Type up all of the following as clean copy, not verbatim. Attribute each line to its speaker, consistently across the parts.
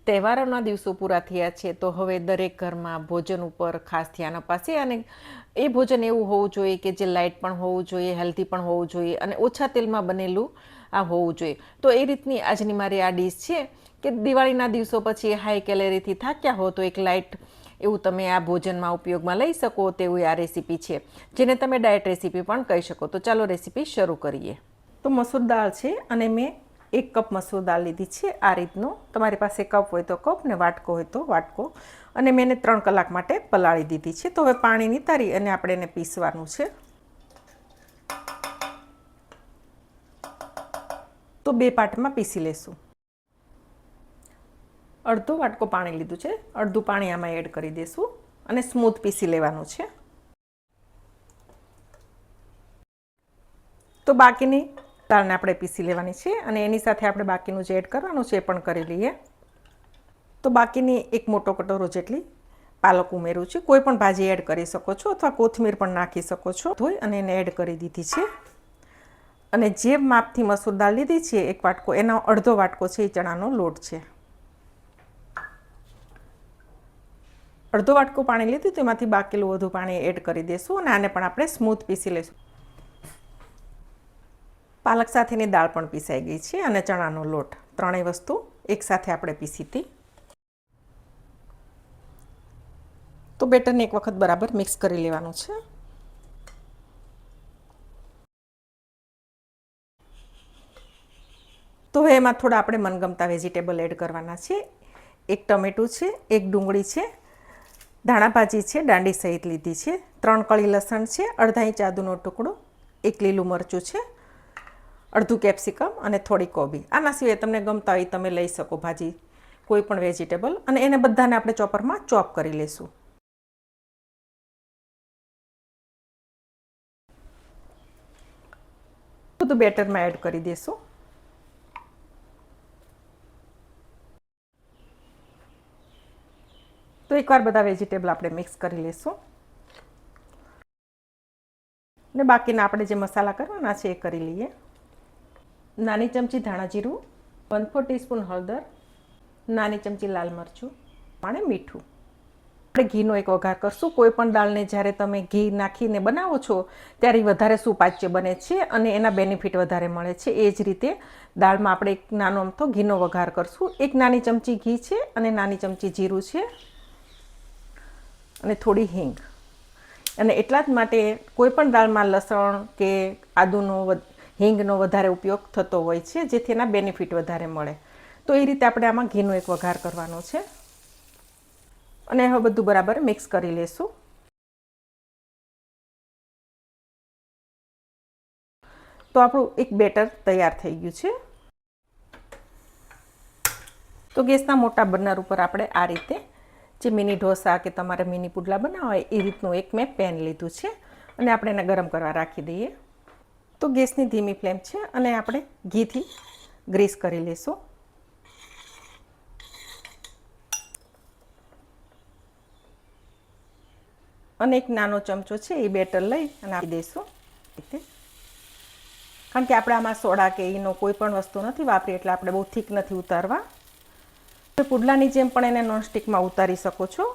Speaker 1: તહેવારોના દિવસો પૂરા થયા છે તો હવે દરેક ઘરમાં ભોજન ઉપર ખાસ ધ્યાન અપાશે અને એ ભોજન એવું હોવું જોઈએ કે જે લાઇટ પણ હોવું જોઈએ, હેલ્ધી પણ હોવું જોઈએ અને ઓછા તેલમાં બનેલું આ હોવું જોઈએ. તો એ રીતની આજની મારી આ ડીશ છે કે દિવાળીના દિવસો પછી હાઈ કેલેરીથી થાક્યા હો તો એક લાઇટ એવું તમે આ ભોજનમાં ઉપયોગમાં લઈ શકો તેવી આ રેસીપી છે, જેને તમે ડાયટ રેસીપી પણ કહી શકો. તો ચાલો રેસીપી શરૂ કરીએ. તો મસૂર દાળ છે અને મેં 1 કપ મસૂર દાળ લીધી છે આ રીતનો. તમારી પાસે કપ હોય તો કપ ને વાટકો હોય તો વાટકો. અને મેં એને 3 કલાક માટે પલાળી દીધી છે. તો હવે પાણી નિતારી અને આપણે એને પીસવાનું છે. તો 2 પાર્ટમાં પીસી લેશું. અડધો વાટકો પાણી લીધું છે, અડધું પાણી આમાં એડ કરી દેશું અને સ્મૂથ પીસી લેવાનું છે. તો બાકીની દાળને આપણે પીસી લેવાની છે અને એની સાથે આપણે બાકીનું જે એડ કરવાનું છે એ પણ કરી લઈએ. તો બાકીની 1 મોટો કટોરો જેટલી પાલક ઉમેરું છું. કોઈ પણ ભાજી એડ કરી શકો છો અથવા કોથમીર પણ નાખી શકો છો. ધોઈ અને એને એડ કરી દીધી છે. અને જે માપથી મસૂર દાળ લીધી છે 1 વાટકો, એનો અડધો વાટકો છે એ ચણાનો લોટ છે. અડધો વાટકો પાણી લીધું તેમાંથી બાકીલું વધુ પાણી એડ કરી દઈશું અને આને પણ આપણે સ્મૂથ પીસી લઈશું. પાલક સાથેની દાળ પણ પીસાઈ ગઈ છે અને ચણાનો લોટ, ત્રણેય વસ્તુ એકસાથે આપણે પીસી હતી. તો બેટરને એક વખત બરાબર મિક્સ કરી લેવાનું છે. તો હવે એમાં થોડા આપણે મનગમતા વેજીટેબલ એડ કરવાના છે. 1 ટમેટું છે, 1 ડુંગળી છે, ધાણા ભાજી છે, દાંડી સહિત લીધી છે, 3 કળી લસણ છે, અડધા ઇંચ આદુનો ટુકડો, 1 લીલું મરચું છે, અડધું કેપ્સિકમ અને થોડી કોબી. આના સિવાય તમને ગમતા હોય તમે લઈ શકો ભાજી, કોઈ પણ વેજીટેબલ. અને એને બધાને આપણે ચોપરમાં ચોપ કરી લઈશું. બધું બેટરમાં એડ કરી દઈશું. તો એકવાર બધા વેજીટેબલ આપણે મિક્સ કરી લઈશું. ને બાકીના આપણે જે મસાલા કરવાના છે એ કરી લઈએ. નાની ચમચી ધાણા જીરું, 1/4 ટીસ્પૂન હળદર, નાની ચમચી લાલ મરચું અને મીઠું. આપણે ઘીનો એક વઘાર કરશું. કોઈ પણ દાળને જ્યારે તમે ઘી નાખીને બનાવો છો ત્યારે વધારે સુપાચ્ય બને છે અને એના બેનિફિટ વધારે મળે છે. એ જ રીતે દાળમાં આપણે એક નાનો અમથો ઘીનો વઘાર કરશું. 1 નાની ચમચી ઘી છે અને નાની ચમચી જીરું છે અને થોડી હિંગ. અને એટલા જ માટે કોઈ પણ દાળમાં લસણ કે આદુનો, હિંગનો વધારે ઉપયોગ થતો હોય છે, જેથી એના બેનિફિટ વધારે મળે. તો એ રીતે આપણે આમાં ઘીનો એક વઘાર કરવાનો છે. અને હવે બધું બરાબર મિક્સ કરી લેશું. તો આપણું એક બેટર તૈયાર થઈ ગયું છે. તો ગેસના મોટા બર્નર ઉપર આપણે આ રીતે જે મિની ઢોસા કે તમારે મિની પુડલા બનાવવા હોય એ રીતનું એક મેં પેન લીધું છે અને આપણે એને ગરમ કરવા રાખી દઈએ. તો ગેસની ધીમી ફ્લેમ છે અને આપણે ઘીથી ગ્રીસ કરી લઈશું. અને એક નાનો ચમચો છે એ બેટર લઈ અને આપી દઈશું. કારણ કે આપણે આમાં સોડા કે ઈનો કોઈ પણ વસ્તુ નથી વાપરી એટલે આપણે બહુ થીક નથી ઉતારવા. પુડલાની જેમ પણ એને નોનસ્ટિકમાં ઉતારી શકો છો.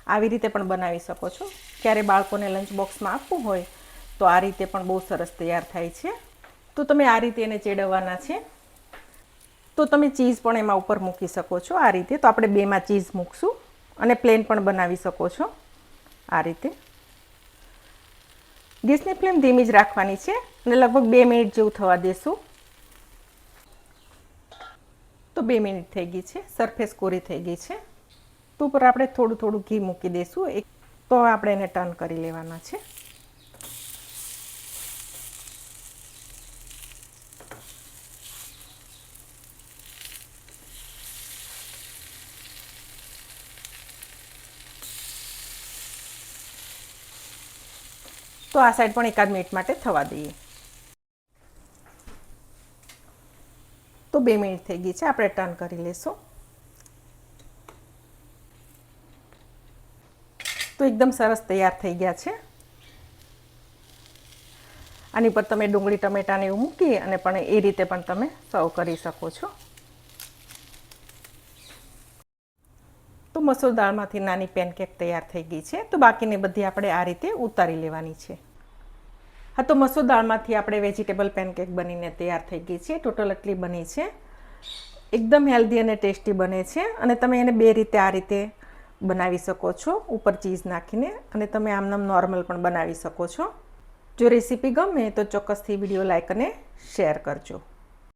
Speaker 1: આવી રીતે પણ બનાવી શકો છો. ક્યારે બાળકોને લંચ બોક્સમાં આપવું હોય તો આ રીતે પણ બહુ સરસ તૈયાર થાય છે. તો તમે આ રીતે એને ચેડવવાના છે. તો તમે ચીઝ પણ એમાં ઉપર મૂકી શકો છો આ રીતે. તો આપણે 2માં ચીઝ મૂકશું અને પ્લેન પણ બનાવી શકો છો આ રીતે. ગેસની ફ્લેમ ધીમી જ રાખવાની છે અને લગભગ 2 મિનિટ જેવું થવા દેશું. તો 2 મિનિટ થઈ ગઈ છે, સરફેસ કોરી થઈ ગઈ છે. તો ઉપર આપણે થોડું થોડું ઘી મૂકી દઈશું. તો આપણે એને ટર્ન કરી લેવાના છે. તો આ સાઈડ પણ 1 મિનિટ માટે થવા દઈએ. તો 2 મિનિટ થઈ ગઈ છે, આપણે ટર્ન કરી લઈશું. તો એકદમ સરસ તૈયાર થઈ ગયા છે. આની પર તમે ડુંગળી ટમેટાને એવું મૂકી અને પણ એ રીતે પણ તમે સર્વ કરી શકો છો. તો મસૂર દાળમાંથી નાની પેનકેક તૈયાર થઈ ગઈ છે. તો બાકીની બધી આપણે આ રીતે ઉતારી લેવાની છે. હા, તો મસૂર દાળમાંથી આપણે વેજીટેબલ પેનકેક બનીને તૈયાર થઈ ગઈ છે. ટોટલ આટલી બની છે. એકદમ હેલ્ધી અને ટેસ્ટી બને છે અને તમે એને બે રીતે આ રીતે બનાવી શકો છો, ઉપર ચીઝ નાખીને, અને તમે આમનામ નોર્મલ પણ બનાવી શકો છો. જો રેસીપી ગમે તો ચોક્કસથી વિડીયો લાઈક અને શેર કરજો.